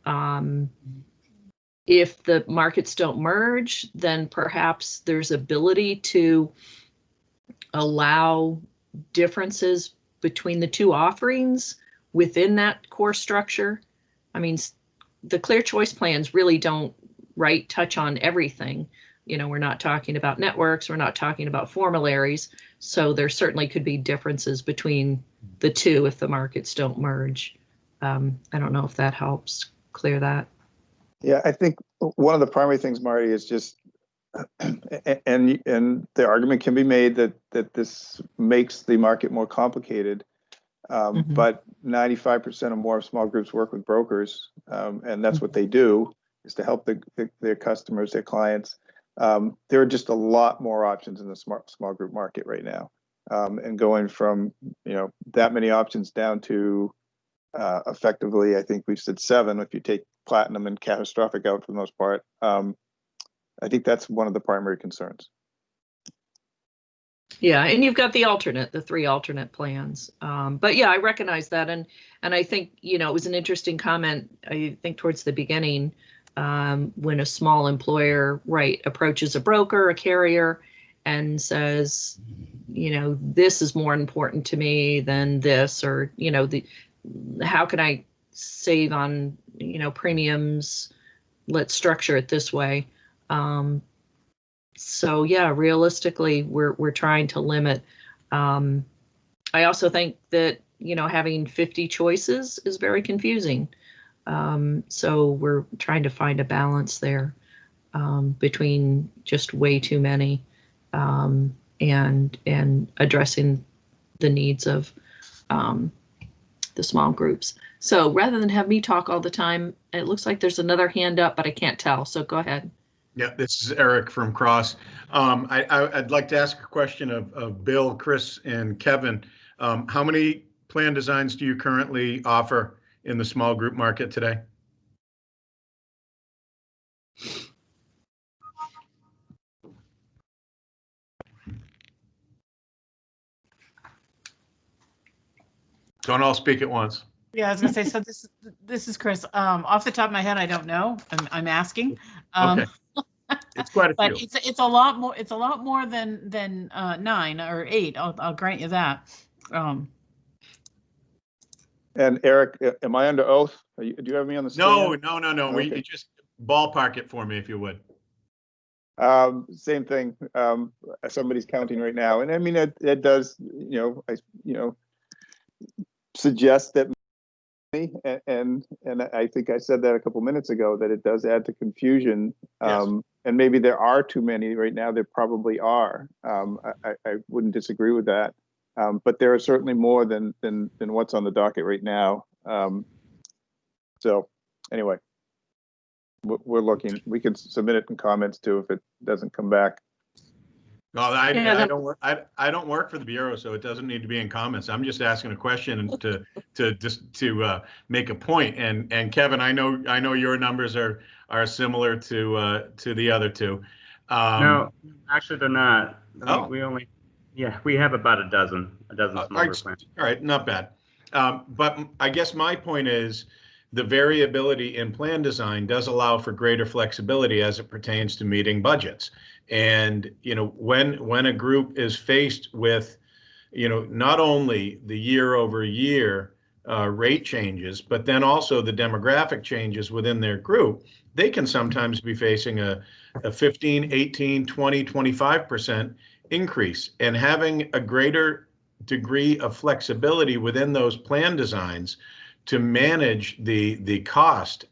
If the markets don't merge, then perhaps there's ability to allow differences between the two offerings within that core structure. I mean, the clear choice plans really don't touch on everything. We're not talking about networks, we're not talking about formularies. So there certainly could be differences between the two if the markets don't merge. I don't know if that helps clear that. Yeah, I think one of the primary things, Marty, is just, and the argument can be made that this makes the market more complicated. But 95% or more of small groups work with brokers, and that's what they do, is to help their customers, their clients. There are just a lot more options in the small group market right now, and going from that many options down to effectively, I think we've said 7 if you take platinum and catastrophic out for the most part. I think that's one of the primary concerns. Yeah, and you've got the 3 alternate plans. But yeah, I recognize that, and I think it was an interesting comment. I think towards the beginning, when a small employer approaches a broker, a carrier, and says, this is more important to me than this, or how can I save on premiums? Let's structure it this way. So yeah, realistically, we're trying to limit. I also think that having 50 choices is very confusing. So we're trying to find a balance there between just way too many. and addressing the needs of the small groups. So rather than have me talk all the time, it looks like there's another hand up, but I can't tell. So go ahead. Yeah, this is Eric from Cross. I'd like to ask a question of Bill, Chris, and Kevin. How many plan designs do you currently offer in the small group market today? Don't all speak at once. Yeah, I was gonna say, so this is Chris. Off the top of my head, I don't know. I'm asking. Okay. It's quite a But few. it's a lot more. It's a lot more than 9 or 8. I'll grant you that. And Eric, am I under oath? Do you have me on the stand? No. Okay. You just ballpark it for me if you would. Same thing. Somebody's counting right now, and I mean it does. Suggest that, and I think I said that a couple minutes ago, that it does add to confusion. Yes. And maybe there are too many right now. There probably are. I wouldn't disagree with that. But there are certainly more than what's on the docket right now. So anyway, we're looking. We can submit it in comments too if it doesn't come back. No, I don't work for the Bureau, so it doesn't need to be in comments. I'm just asking a question to make a point. And Kevin, I know your numbers are similar to the other two. No, actually they're not. Oh. We have about a dozen small group plans. All right, not bad. But I guess my point is the variability in plan design does allow for greater flexibility as it pertains to meeting budgets. And, when a group is faced with, not only the year over year rate changes, but then also the demographic changes within their group, they can sometimes be facing a 15, 18, 20, 25% increase. And having a greater degree of flexibility within those plan designs to manage the cost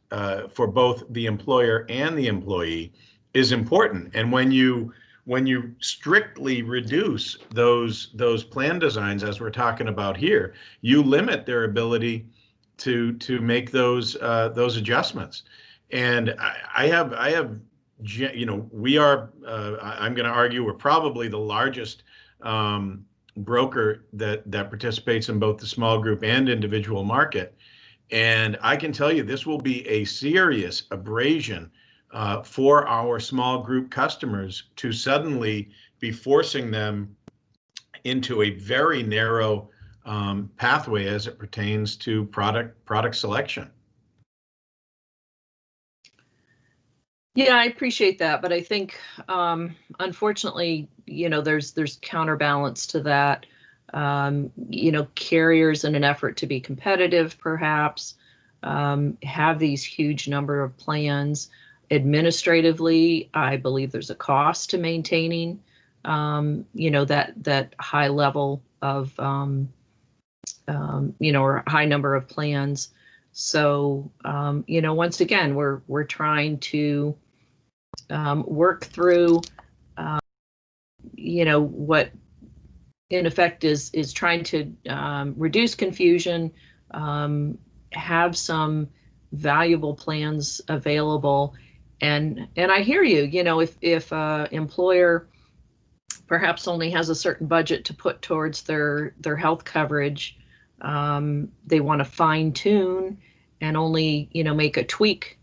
for both the employer and the employee is important. And when you strictly reduce those plan designs, as we're talking about here, you limit their ability to make those adjustments. And I have we are I'm going to argue we're probably the largest broker that participates in both the small group and individual market. And I can tell you this will be a serious abrasion for our small group customers to suddenly be forcing them into a very narrow pathway as it pertains to product selection. Yeah, I appreciate that, but I think unfortunately, there's counterbalance to that. Carriers, in an effort to be competitive, perhaps have these huge number of plans. Administratively, I believe there's a cost to maintaining, that high level of, or high number of plans. So, once again, we're trying to work through, what in effect is trying to reduce confusion, have some valuable plans available. And I hear you, if employer perhaps only has a certain budget to put towards their health coverage, they want to fine tune and only, make a tweak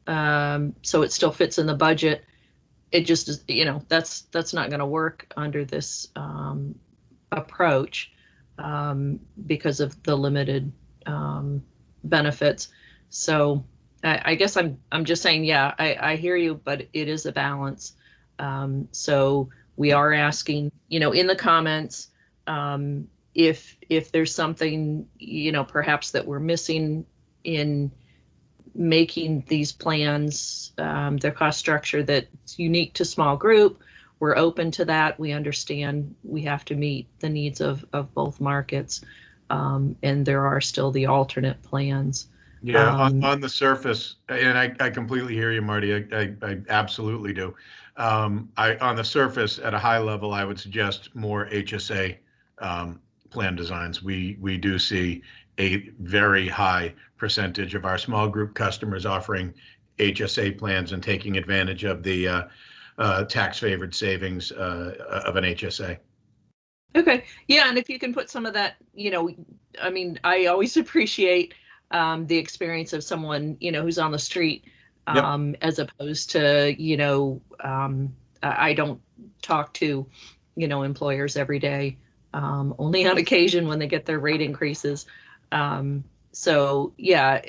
so it still fits in the budget. It just is, that's not going to work under this approach because of the limited benefits. So I guess I'm just saying, yeah, I hear you, but it is a balance. So we are asking, in the comments, if there's something, perhaps that we're missing in making these plans, their cost structure that's unique to small group, we're open to that. We understand we have to meet the needs of both markets. And there are still the alternate plans. Yeah, on the surface, and I completely hear you, Marty. I absolutely do. On the surface, at a high level, I would suggest more HSA plan designs. We do see a very high percentage of our small group customers offering HSA plans and taking advantage of the tax favored savings of an HSA. Okay, yeah, and if you can put some of that, I mean, I always appreciate the experience of someone, who's on the street, as opposed to, I don't talk to, employers every day, only on occasion when they get their rate increases. So yeah,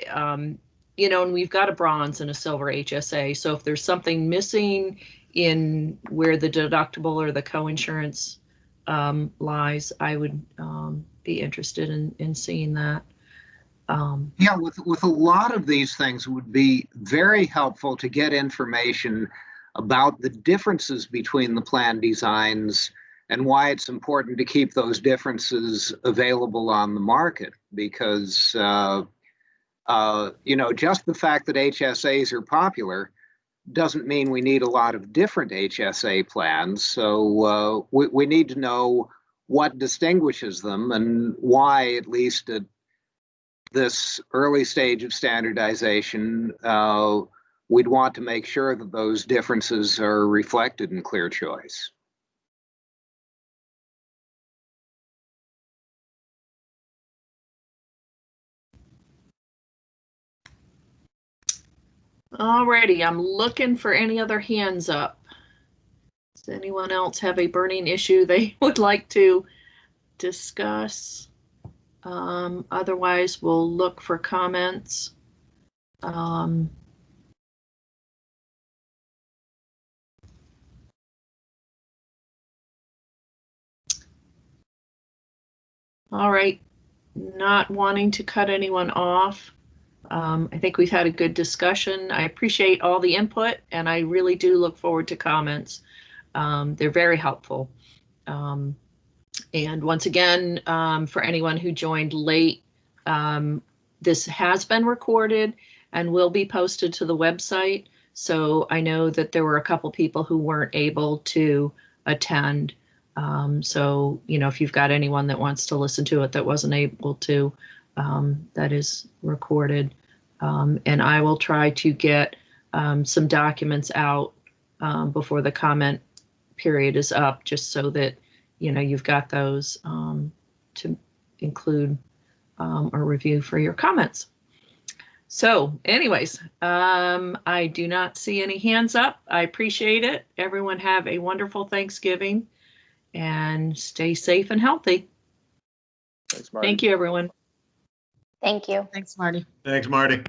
and we've got a bronze and a silver HSA. So if there's something missing in where the deductible or the coinsurance lies, I would be interested in seeing that. Yeah, with a lot of these things, it would be very helpful to get information about the differences between the plan designs and why it's important to keep those differences available on the market. Because, just the fact that HSAs are popular doesn't mean we need a lot of different HSA plans. So we need to know what distinguishes them and why, at least at this early stage of standardization, we'd want to make sure that those differences are reflected in Clear Choice. Alrighty, I'm looking for any other hands up. Does anyone else have a burning issue they would like to discuss? Otherwise, we'll look for comments. All right, not wanting to cut anyone off. I think we've had a good discussion. I appreciate all the input, and I really do look forward to comments. They're very helpful. And once again, for anyone who joined late, this has been recorded and will be posted to the website. So I know that there were a couple people who weren't able to attend. So, if you've got anyone that wants to listen to it that wasn't able to, that is recorded. And I will try to get some documents out before the comment period is up, just so that you've got those to include or review for your comments. So anyways, I do not see any hands up. I appreciate it. Everyone have a wonderful Thanksgiving and stay safe and healthy. Thanks, Marty. Thank you, everyone. Thank you. Thanks, Marty. Thanks, Marty.